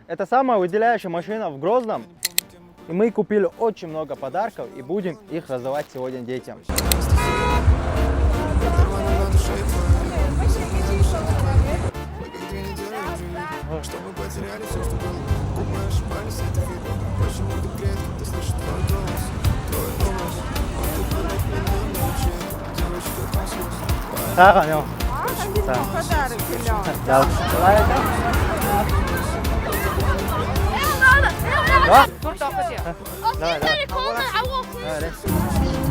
Это самая выделяющая машина в Грозном. И мы купили очень много подарков и будем их раздавать сегодня детям. Что мы потеряли все, что было. Мы ошибались, это видно. Почему ты клетка, ты слышишь твой голос. Твой голос, он ты подарок меня научил. Девочка, космос. Так, Анёл. Подарок, Илья. Да. Давай. Dur da hadi. Давай, давай. Kolunu avuklu. Давай.